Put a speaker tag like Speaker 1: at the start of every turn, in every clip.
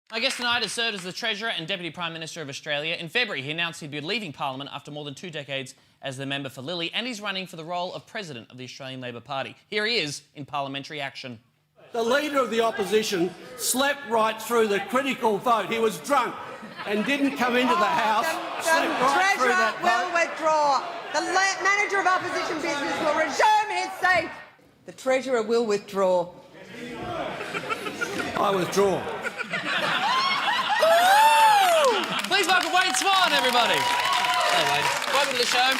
Speaker 1: My guest tonight has served as the Treasurer and Deputy Prime Minister of Australia. In February, he announced he'd be leaving Parliament after more than 2 decades as the member for Lilley, and he's running for the role of President of the Australian Labor Party. Here he is in parliamentary action.
Speaker 2: The Leader of the Opposition slept right through the critical vote. He was drunk and didn't come into the House. Slept right through that vote.
Speaker 3: Treasurer will withdraw. The Manager of Opposition Business will resume his seat. The Treasurer will withdraw.
Speaker 2: I withdraw.
Speaker 1: Please welcome Swan, everybody. Hey, Wade. Welcome to the show.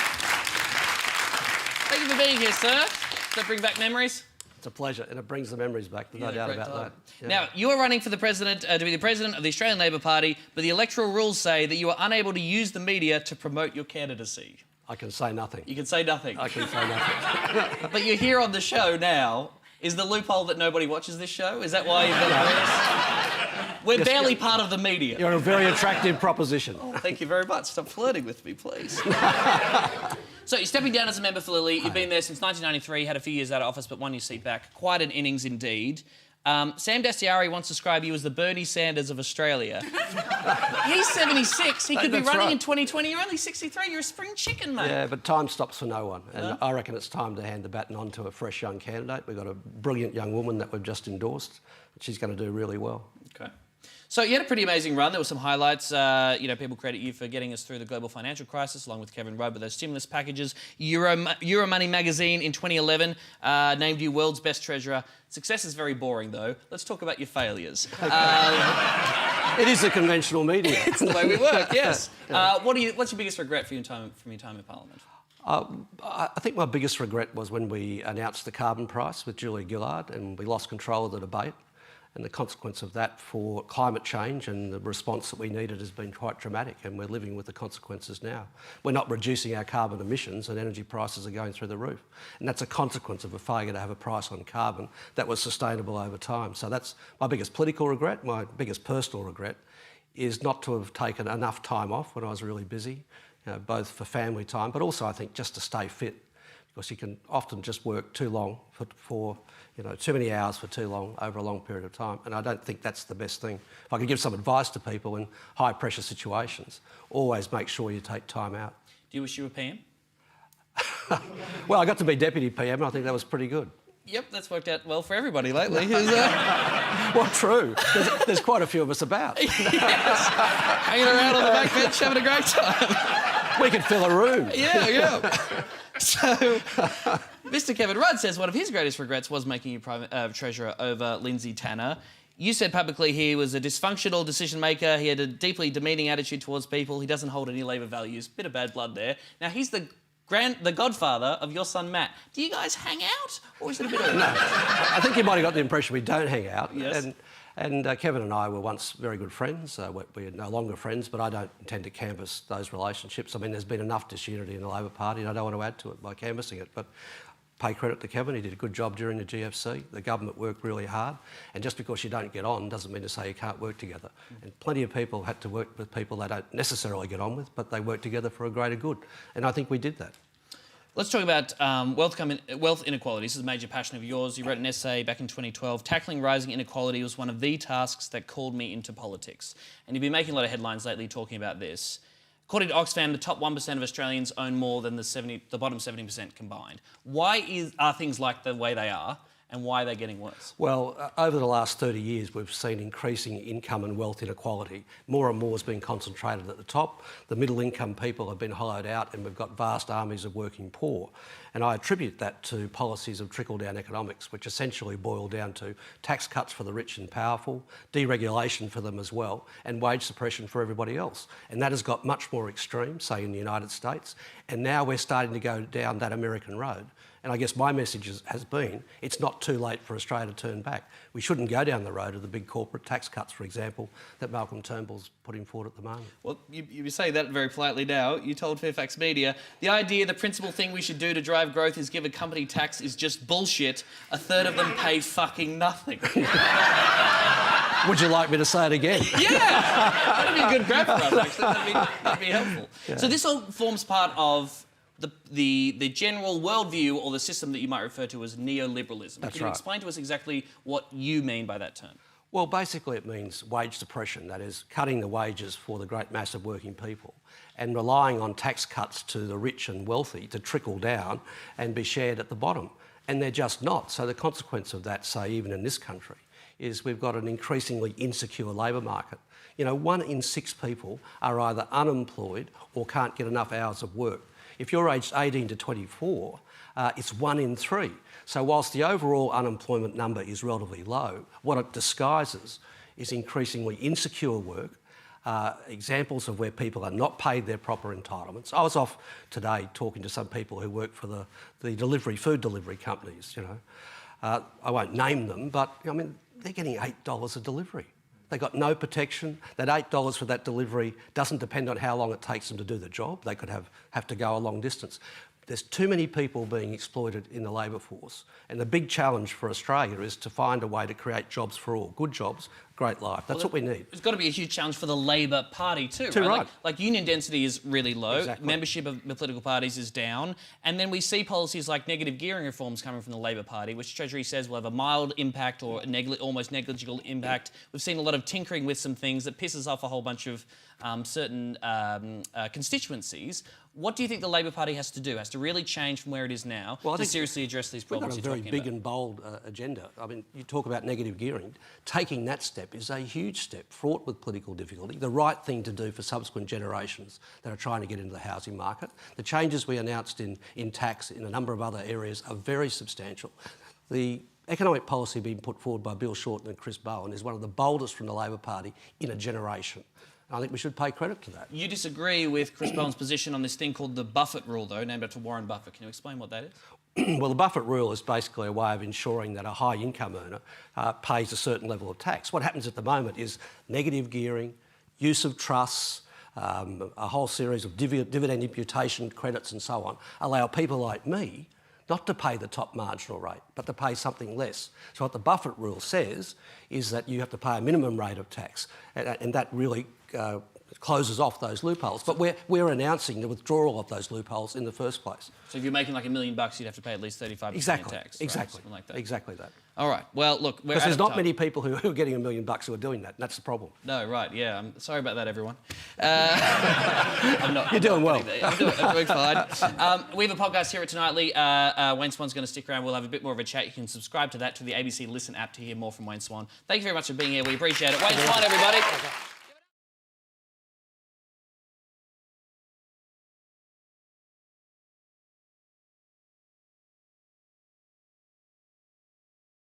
Speaker 1: Thank you for being here, sir. Does that bring back memories?
Speaker 2: It's a pleasure, and it brings the memories back, no doubt about that. Yeah.
Speaker 1: Now, you are running for the president to be the president of the Australian Labor Party, but the electoral rules say that you are unable to use the media to promote your candidacy.
Speaker 2: I can say nothing.
Speaker 1: You can say nothing.
Speaker 2: I can say nothing.
Speaker 1: But you're here on the show now. Is the loophole that nobody watches this show? Is that why you've got this? We're barely part of the media.
Speaker 2: You're a very attractive proposition.
Speaker 1: Oh, thank you very much. Stop flirting with me, please. So you're stepping down as a member for Lilley. You've been there since 1993, had a few years out of office, but won your seat back. Quite an innings indeed. Sam Dastyari once described you as the Bernie Sanders of Australia. He's 76. He could be running in 2020. You're only 63. You're a spring chicken, mate.
Speaker 2: Yeah, but time stops for no one. And I reckon it's time to hand the baton on to a fresh young candidate. We've got a brilliant young woman that we've just endorsed. She's going to do really well.
Speaker 1: OK. So you had a pretty amazing run. There were some highlights. People credit you for getting us through the global financial crisis, along with Kevin Rudd with those stimulus packages. Euro Money magazine in 2011 named you world's best treasurer. Success is very boring, though. Let's talk about your failures.
Speaker 2: It is a conventional media.
Speaker 1: It's the way we work, yes. What's your biggest regret from your time in Parliament?
Speaker 2: I think my biggest regret was when we announced the carbon price with Julia Gillard and we lost control of the debate. And the consequence of that for climate change and the response that we needed has been quite dramatic, and we're living with the consequences now. We're not reducing our carbon emissions and energy prices are going through the roof. And that's a consequence of a failure to have a price on carbon that was sustainable over time. So that's my biggest political regret. My biggest personal regret is not to have taken enough time off when I was really busy, both for family time, but also I think just to stay fit. Because you can often just work too long for too many hours for too long over a long period of time. And I don't think that's the best thing. If I could give some advice to people in high pressure situations, always make sure you take time out.
Speaker 1: Do you wish you were PM?
Speaker 2: Well, I got to be Deputy PM and I think that was pretty good.
Speaker 1: Yep, that's worked out well for everybody lately.
Speaker 2: Well, true. There's quite a few of us about.
Speaker 1: Yes. Hanging around on the back bench, having a great time.
Speaker 2: We could fill a room.
Speaker 1: Yeah. So, Mr. Kevin Rudd says one of his greatest regrets was making you Treasurer over Lindsay Tanner. You said publicly he was a dysfunctional decision maker. He had a deeply demeaning attitude towards people. He doesn't hold any Labor values. Bit of bad blood there. Now, he's the godfather of your son, Matt. Do you guys hang out? Or is it a bit of...
Speaker 2: No. I think you might have got the impression we don't hang out.
Speaker 1: Yes.
Speaker 2: And Kevin and I were once very good friends. We're no longer friends, but I don't intend to canvass those relationships. I mean, there's been enough disunity in the Labor Party, and I don't want to add to it by canvassing it. But pay credit to Kevin. He did a good job during the GFC. The government worked really hard. And just because you don't get on doesn't mean to say you can't work together. And plenty of people had to work with people they don't necessarily get on with, but they work together for a greater good. And I think we did that.
Speaker 1: Let's talk about wealth inequality. This is a major passion of yours. You wrote an essay back in 2012. Tackling rising inequality was one of the tasks that called me into politics. And you've been making a lot of headlines lately talking about this. According to Oxfam, the top 1% of Australians own more than the bottom 70% combined. Why are things like the way they are? And why are they getting worse?
Speaker 2: Well, over the last 30 years, we've seen increasing income and wealth inequality. More and more has been concentrated at the top. The middle income people have been hollowed out and we've got vast armies of working poor. And I attribute that to policies of trickle-down economics, which essentially boil down to tax cuts for the rich and powerful, deregulation for them as well, and wage suppression for everybody else. And that has got much more extreme, say in the United States. And now we're starting to go down that American road. And I guess my message has been, it's not too late for Australia to turn back. We shouldn't go down the road of the big corporate tax cuts, for example, that Malcolm Turnbull's putting forward at the moment.
Speaker 1: Well, you say that very politely now. You told Fairfax Media, the idea the principal thing we should do to drive growth is give a company tax is just bullshit. A third of them pay fucking nothing.
Speaker 2: Would you like me to say it again?
Speaker 1: Yeah! That'd be a good grab for us, actually. That'd be helpful. Yeah. So this all forms part of the general worldview or the system that you might refer to as neoliberalism.
Speaker 2: That's
Speaker 1: Can you explain to us exactly what you mean by that term?
Speaker 2: Well, basically it means wage suppression, that is cutting the wages for the great mass of working people and relying on tax cuts to the rich and wealthy to trickle down and be shared at the bottom. And they're just not. So the consequence of that, say, even in this country, is we've got an increasingly insecure labour market. You know, 1 in 6 people are either unemployed or can't get enough hours of work. If you're aged 18 to 24, it's 1 in 3. So whilst the overall unemployment number is relatively low, what it disguises is increasingly insecure work, examples of where people are not paid their proper entitlements. I was off today talking to some people who work for the food delivery companies, you know. I won't name them, but I mean, they're getting $8 a delivery. They've got no protection. That $8 for that delivery doesn't depend on how long it takes them to do the job. They could have to go a long distance. There's too many people being exploited in the labour force. And the big challenge for Australia is to find a way to create jobs for all. Good jobs, great life. That's what we need.
Speaker 1: It's got to be a huge challenge for the Labor Party too,
Speaker 2: Too right.
Speaker 1: Like union density is really low.
Speaker 2: Exactly.
Speaker 1: Membership of the political parties is down. And then we see policies like negative gearing reforms coming from the Labor Party, which Treasury says will have a mild impact or almost negligible impact. We've seen a lot of tinkering with some things that pisses off a whole bunch of certain constituencies. What do you think the Labor Party has to do? Has to really change from where it is now to seriously address these problems?
Speaker 2: We've got a very big and bold agenda. I mean, you talk about negative gearing. Taking that step is a huge step, fraught with political difficulty, the right thing to do for subsequent generations that are trying to get into the housing market. The changes we announced in tax in a number of other areas are very substantial. The economic policy being put forward by Bill Shorten and Chris Bowen is one of the boldest from the Labor Party in a generation. I think we should pay credit to that.
Speaker 1: You disagree with Chris Bowen's position on this thing called the Buffett rule, though, named after Warren Buffett. Can you explain what that is?
Speaker 2: Well, the Buffett rule is basically a way of ensuring that a high income earner pays a certain level of tax. What happens at the moment is negative gearing, use of trusts, a whole series of dividend imputation credits and so on, allow people like me not to pay the top marginal rate, but to pay something less. So what the Buffett rule says is that you have to pay a minimum rate of tax, and that really closes off those loopholes. But we're announcing the withdrawal of those loopholes in the first place.
Speaker 1: So if you're making like $1 million, you'd have to pay at least 35% in tax.
Speaker 2: Exactly.
Speaker 1: Something like that.
Speaker 2: Exactly that.
Speaker 1: All right. Well, look, we're
Speaker 2: because there's not
Speaker 1: time.
Speaker 2: many people who are getting $1 million who are doing that. And that's the problem.
Speaker 1: No, right? Yeah. I'm sorry about that, everyone. I'm not.
Speaker 2: You're doing well.
Speaker 1: I'm doing fine. We have a podcast here at Tonightly. Wayne Swan's going to stick around. We'll have a bit more of a chat. You can subscribe to that to the ABC Listen app to hear more from Wayne Swan. Thank you very much for being here. We appreciate it. Wayne Swan, everybody.